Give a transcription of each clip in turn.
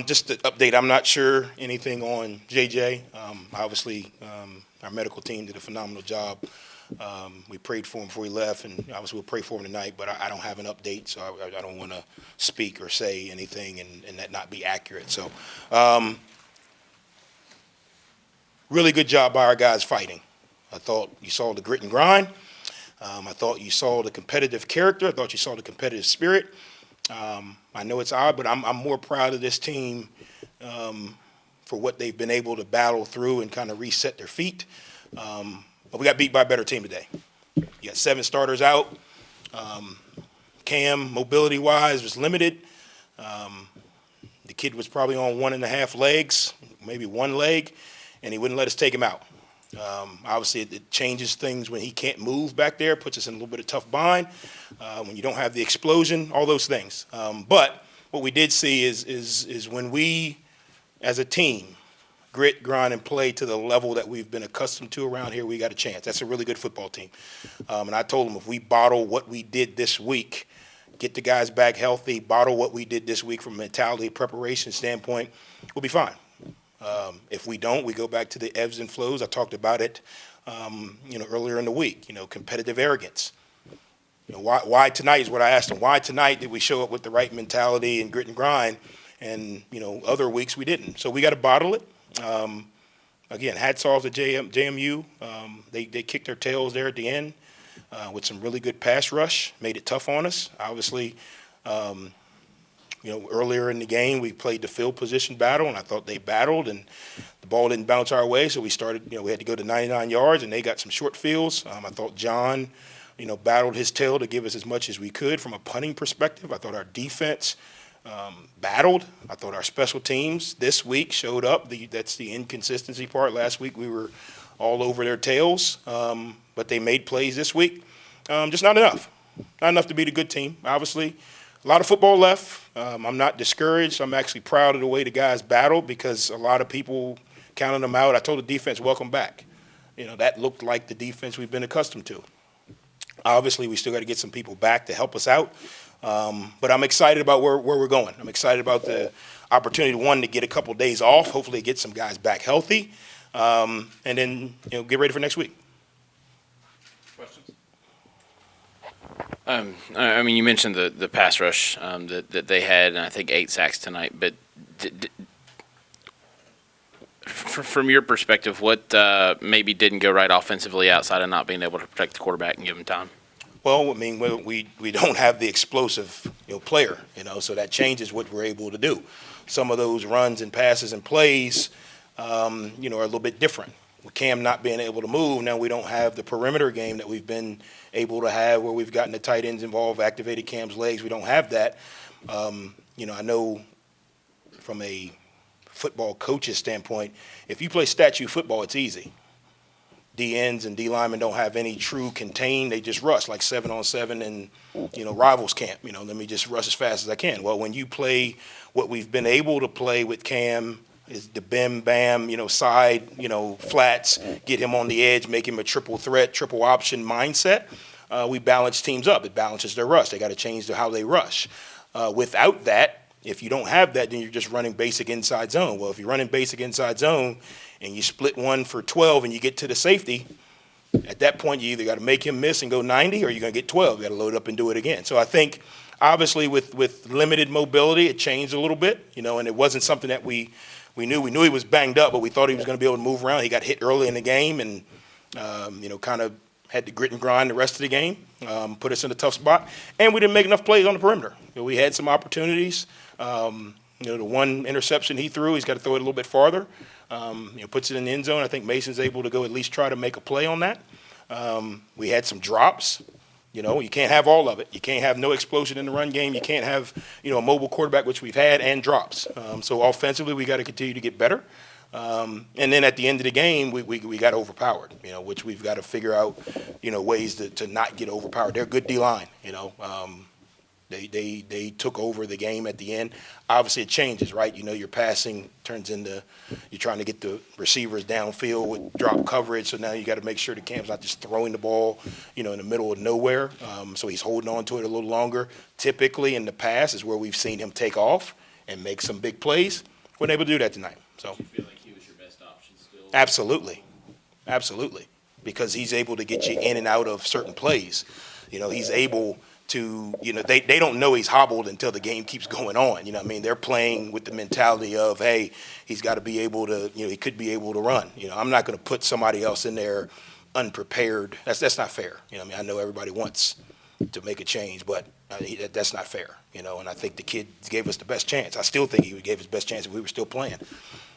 Just to update, I'm not sure anything on JJ. Obviously, our medical team did a phenomenal job. We prayed for him before he left, and obviously we'll pray for him tonight, but I don't have an update, so I don't want to speak or say anything and that not be accurate. So really good job by our guys fighting. I thought you saw the grit and grind. I thought you saw the competitive character. I thought you saw the competitive spirit. I know it's odd, but I'm more proud of this team for what they've been able to battle through and kind of reset their feet. But we got beat by a better team today. You got 7 starters out. Cam, mobility-wise, was limited. The kid was probably on 1.5 legs, maybe 1 leg, and he wouldn't let us take him out. Obviously, it changes things when he can't move back there, puts us in a little bit of tough bind. When you don't have the explosion, all those things. But what we did see is when we, as a team, grit, grind, and play to the level that we've been accustomed to around here, we got a chance. That's a really good football team. And I told them if we bottle what we did this week, get the guys back healthy, bottle what we did this week from a mentality preparation standpoint, we'll be fine. If we don't, we go back to the ebbs and flows. I talked about it, earlier in the week. Competitive arrogance. Why tonight is what I asked them. Why tonight did we show up with the right mentality and grit and grind, and other weeks we didn't. So we got to bottle it. Again, hats off to JMU. They kicked their tails there at the end with some really good pass rush. Made it tough on us. Obviously. Earlier in the game, we played the field position battle, and I thought they battled, and the ball didn't bounce our way, so we started, we had to go to 99 yards, and they got some short fields. I thought John, battled his tail to give us as much as we could from a punting perspective. I thought our defense battled. I thought our special teams this week showed up. That's the inconsistency part. Last week we were all over their tails, but they made plays this week. Just not enough. Not enough to beat a good team, obviously. A lot of football left. I'm not discouraged. I'm actually proud of the way the guys battled because a lot of people counted them out. I told the defense, welcome back. That looked like the defense we've been accustomed to. Obviously, we still got to get some people back to help us out. But I'm excited about where we're going. I'm excited about the opportunity, one, to get a couple days off, hopefully get some guys back healthy, and then get ready for next week. You mentioned the pass rush that they had, and I think 8 sacks tonight. But from your perspective, what maybe didn't go right offensively outside of not being able to protect the quarterback and give him time? Well, we don't have the explosive player, so that changes what we're able to do. Some of those runs and passes and plays, are a little bit different. With Cam not being able to move, now we don't have the perimeter game that we've been able to have where we've gotten the tight ends involved, activated Cam's legs. We don't have that. I know from a football coach's standpoint, if you play statue football, it's easy. D ends and D linemen don't have any true contain. They just rush like 7-on-7 and, rivals camp. Let me just rush as fast as I can. Well, when you play what we've been able to play with Cam, is the bim, bam, side, flats, get him on the edge, make him a triple threat, triple option mindset. We balance teams up. It balances their rush. They got to change how they rush. Without that, if you don't have that, then you're just running basic inside zone. Well, if you're running basic inside zone and you split one for 12 and you get to the safety, at that point you either got to make him miss and go 90 or you're going to get 12. You got to load up and do it again. So I think obviously with limited mobility, it changed a little bit, and it wasn't something that we knew he was banged up, but we thought he was going to be able to move around. He got hit early in the game and, kind of had to grit and grind the rest of the game, put us in a tough spot. And we didn't make enough plays on the perimeter. We had some opportunities. The one interception he threw, he's got to throw it a little bit farther. Puts it in the end zone. I think Mason's able to go at least try to make a play on that. We had some drops. You can't have all of it. You can't have no explosion in the run game. You can't have, a mobile quarterback, which we've had, and drops. So offensively, we got to continue to get better. And then at the end of the game, we got overpowered, which we've got to figure out, ways to not get overpowered. They're a good D-line, They took over the game at the end. Obviously, it changes, right? Your passing turns into you're trying to get the receivers downfield with drop coverage. So now you got to make sure the Cam's not just throwing the ball, in the middle of nowhere. So he's holding on to it a little longer. Typically, in the past, is where we've seen him take off and make some big plays. Wasn't able to do that tonight. So Do you feel like he was your best option still? absolutely, absolutely, because he's able to get you in and out of certain plays. He's able to, they don't know he's hobbled until the game keeps going on. You know what I mean? They're playing with the mentality of, hey, he's got to be able to, he could be able to run. I'm not going to put somebody else in there unprepared. That's not fair. I know everybody wants to make a change, but that's not fair. And I think the kid gave us the best chance. I still think he gave his best chance if we were still playing,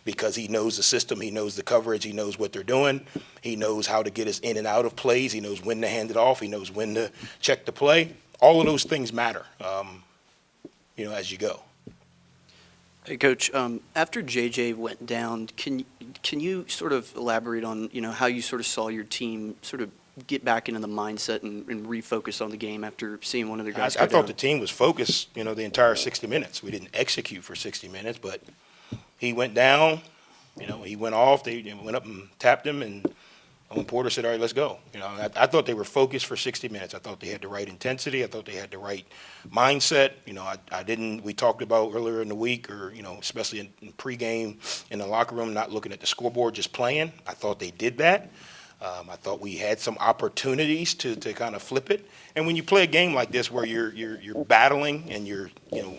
because he knows the system, he knows the coverage, he knows what they're doing, he knows how to get us in and out of plays, he knows when to hand it off, he knows when to check the play. All of those things matter, as you go. Hey, Coach, after JJ went down, can you sort of elaborate on, how you sort of saw your team sort of get back into the mindset and refocus on the game after seeing one of their guys go I thought down? the team was focused, the entire 60 minutes. We didn't execute for 60 minutes, but he went down, he went off. They went up and tapped him, and Owen Porter said, all right, let's go. I thought they were focused for 60 minutes. I thought they had the right intensity. I thought they had the right mindset. We talked about earlier in the week, or, especially in pregame in the locker room, not looking at the scoreboard, just playing. I thought they did that. I thought we had some opportunities to kind of flip it. And when you play a game like this where you're battling and you're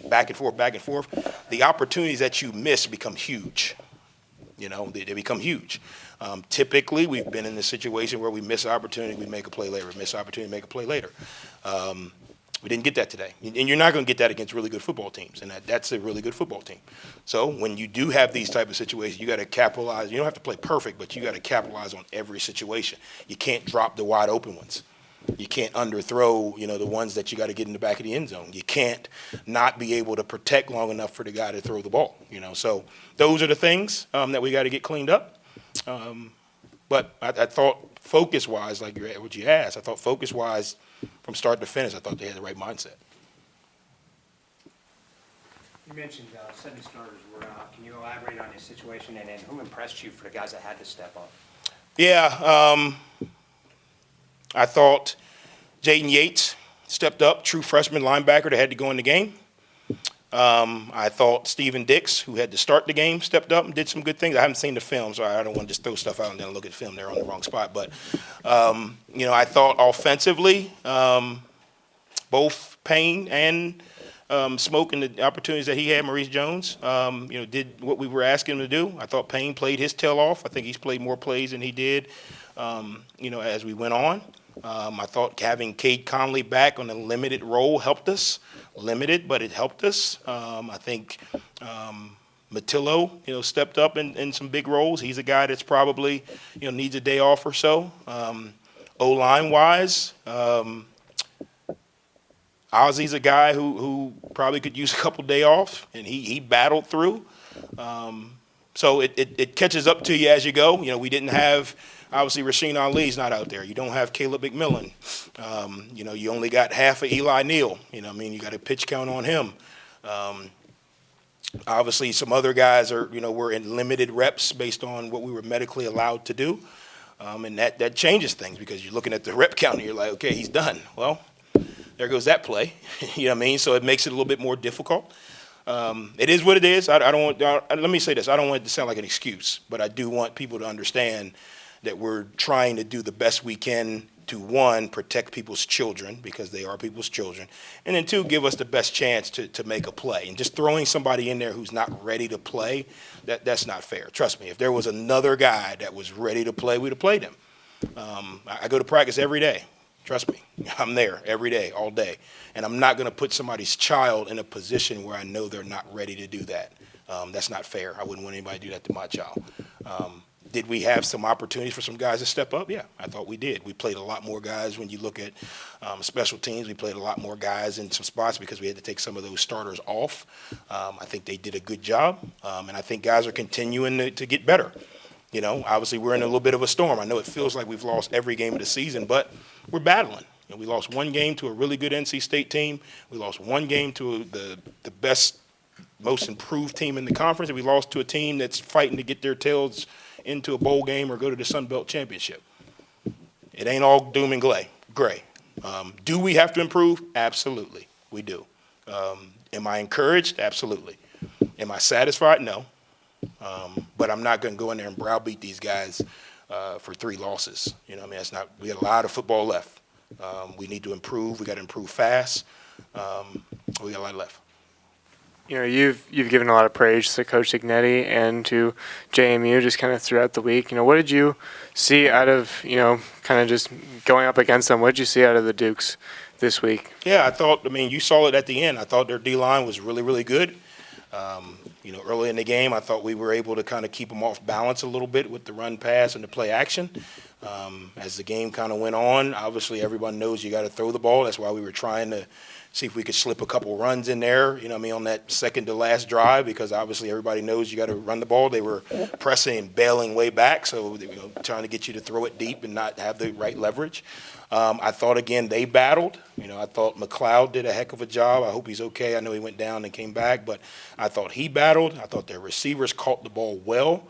back and forth, the opportunities that you miss become huge. They become huge. Typically, we've been in this situation where we miss an opportunity, we make a play later. We miss an opportunity, make a play later. We didn't get that today. And you're not going to get that against really good football teams, and that's a really good football team. So when you do have these type of situations, you got to capitalize. You don't have to play perfect, but you got to capitalize on every situation. You can't drop the wide open ones. You can't underthrow, the ones that you got to get in the back of the end zone. You can't not be able to protect long enough for the guy to throw the ball, So those are the things that we got to get cleaned up. But I thought focus-wise, like what you asked, I thought focus-wise from start to finish, I thought they had the right mindset. You mentioned 7 starters were out. Can you elaborate on your situation, and then who impressed you for the guys that had to step up? Yeah, I thought Jaden Yates stepped up, true freshman linebacker that had to go in the game. I thought Steven Dix, who had to start the game, stepped up and did some good things. I haven't seen the film, so I don't want to just throw stuff out and then look at the film. They're on the wrong spot. But, I thought offensively, both Payne and Smoke and the opportunities that he had, Maurice Jones, did what we were asking him to do. I thought Payne played his tail off. I think he's played more plays than he did, as we went on. I thought having Cade Conley back on a limited role helped us. Limited, but it helped us. I think Matillo, stepped up in some big roles. He's a guy that's probably, needs a day off or so. O-line wise, Ozzy's a guy who probably could use a couple day off, and he battled through. So it catches up to you as you go. We didn't have. Obviously, Rasheen Ali's not out there. You don't have Caleb McMillan. You only got half of Eli Neal. You got a pitch count on him. Obviously, some other guys were in limited reps based on what we were medically allowed to do. And that changes things, because you're looking at the rep count and you're like, okay, he's done. Well, there goes that play. So it makes it a little bit more difficult. It is what it is. Let me say this. I don't want it to sound like an excuse, but I do want people to understand that we're trying to do the best we can to, one, protect people's children, because they are people's children, and then two, give us the best chance to make a play. And just throwing somebody in there who's not ready to play, that's not fair. Trust me, if there was another guy that was ready to play, we'd have played him. I go to practice every day. Trust me, I'm there every day, all day. And I'm not going to put somebody's child in a position where I know they're not ready to do that. That's not fair. I wouldn't want anybody to do that to my child. Did we have some opportunities for some guys to step up? Yeah, I thought we did. We played a lot more guys. When you look at special teams, we played a lot more guys in some spots because we had to take some of those starters off. I think they did a good job, and I think guys are continuing to get better. Obviously we're in a little bit of a storm. I know it feels like we've lost every game of the season, but we're battling. We lost one game to a really good NC State team. We lost one game to the best, most improved team in the conference, and we lost to a team that's fighting to get their tails into a bowl game or go to the Sun Belt Championship. It ain't all doom and gray. Do we have to improve? Absolutely, we do. Am I encouraged? Absolutely. Am I satisfied? No. But I'm not going to go in there and browbeat these guys for 3 losses. You know, I mean, that's not. We got a lot of football left. We need to improve. We got to improve fast. We got a lot left. You know, you've given a lot of praise to Coach Ignetti and to JMU just kind of throughout the week. You know, what did you see out of, you know, kind of just going up against them? What did you see out of the Dukes this week? Yeah, I mean, you saw it at the end. I thought their D-line was really, really good. You know, early in the game, I thought we were able to kind of keep them off balance a little bit with the run pass and the play action. As the game kind of went on, obviously everyone knows you got to throw the ball. That's why we were trying to see if we could slip a couple runs in there, you know what I mean, on that second to last drive, because obviously everybody knows you got to run the ball. They were pressing and bailing way back, so you know, trying to get you to throw it deep and not have the right leverage. I thought, again, they battled. You know, I thought McLeod did a heck of a job. I hope he's okay. I know he went down and came back, but I thought he battled. I thought their receivers caught the ball well.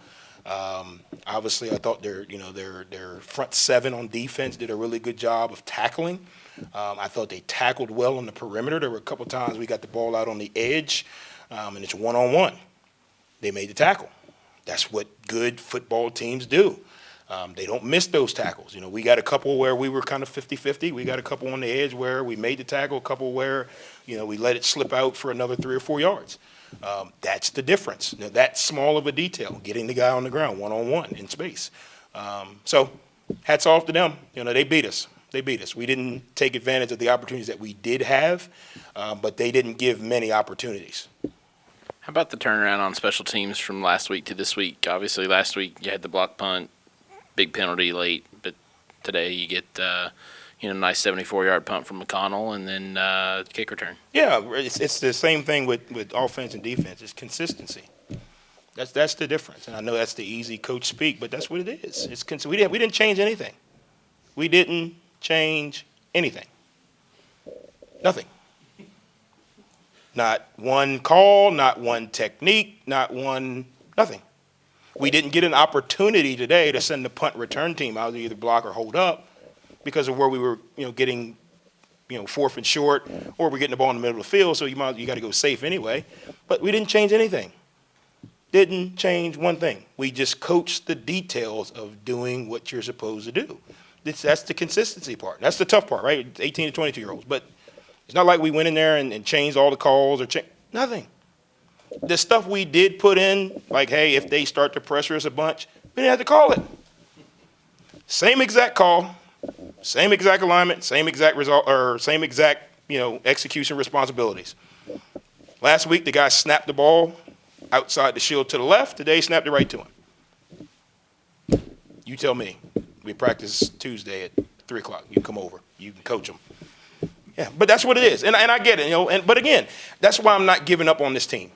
Obviously, I thought their front 7 on defense did a really good job of tackling. I thought they tackled well on the perimeter. There were a couple times we got the ball out on the edge, and it's one-on-one. They made the tackle. That's what good football teams do. They don't miss those tackles. You know, we got a couple where we were kind of 50-50. We got a couple on the edge where we made the tackle, a couple where, you know, we let it slip out for another 3 or 4 yards. That's the difference. You know, that small of a detail, getting the guy on the ground one-on-one in space. So hats off to them. You know, they beat us. They beat us. We didn't take advantage of the opportunities that we did have, but they didn't give many opportunities. How about the turnaround on special teams from last week to this week? Obviously, last week you had the block punt, big penalty late, but today you get nice 74-yard punt from McConnell and then kick return. Yeah, it's the same thing with offense and defense. It's consistency. That's the difference. And I know that's the easy coach speak, but that's what it is. We didn't change anything. We didn't change anything. Nothing. Not one call, not one technique, nothing. We didn't get an opportunity today to send the punt return team out to either block or hold up because of where we were, getting, 4th and short, or we're getting the ball in the middle of the field, so you got to go safe anyway. But we didn't change anything. Didn't change one thing. We just coached the details of doing what you're supposed to do. That's the consistency part. That's the tough part, right? 18 to 22-year-olds. But it's not like we went in there and changed all the calls or nothing. The stuff we did put in, like, hey, if they start to pressure us a bunch, we didn't have to call it. Same exact call, same exact alignment, same exact result, or same exact, execution responsibilities. Last week, the guy snapped the ball outside the shield to the left. Today, he snapped it right to him. You tell me. We practice Tuesday at 3 o'clock. You come over. You can coach them. Yeah, but that's what it is. And I get it, but again, that's why I'm not giving up on this team.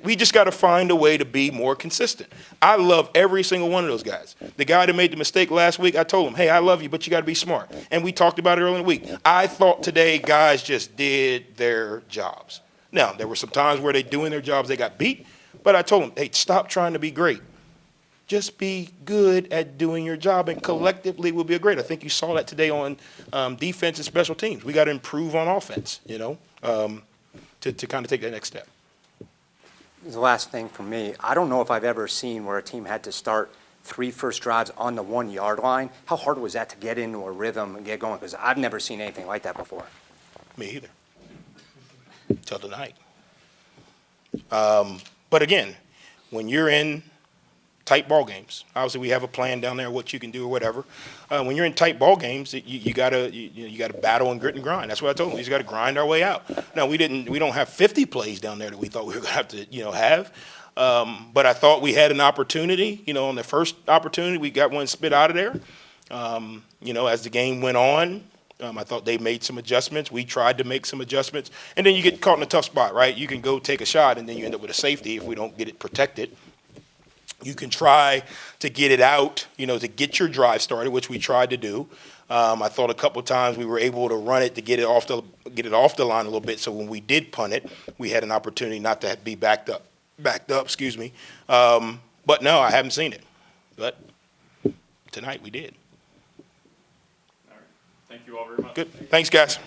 We just got to find a way to be more consistent. I love every single one of those guys. The guy that made the mistake last week, I told him, hey, I love you, but you got to be smart. And we talked about it earlier in the week. I thought today guys just did their jobs. Now, there were some times where they doing their jobs, they got beat, but I told them, hey, stop trying to be great. Just be good at doing your job, and collectively we'll be great. I think you saw that today on defense and special teams. We got to improve on offense, to kind of take that next step. The last thing for me, I don't know if I've ever seen where a team had to start 3 first drives on the 1-yard line. How hard was that to get into a rhythm and get going? Because I've never seen anything like that before. Me either. Till tonight. But again, when you're in tight ball games, obviously we have a plan down there what you can do or whatever. When you're in tight ball games, you gotta battle and grit and grind. That's what I told them. We just got to grind our way out. Now we don't have 50 plays down there that we thought we were gonna have to have. But I thought we had an opportunity. On the first opportunity, we got one spit out of there. As the game went on, I thought they made some adjustments. We tried to make some adjustments, and then you get caught in a tough spot, right? You can go take a shot, and then you end up with a safety if we don't get it protected. You can try to get it out, to get your drive started, which we tried to do. I thought a couple of times we were able to run it to get it off the line a little bit. So when we did punt it, we had an opportunity not to be backed up. Excuse me. But no, I haven't seen it. But tonight we did. All right. Thank you all very much. Good. Thanks, guys.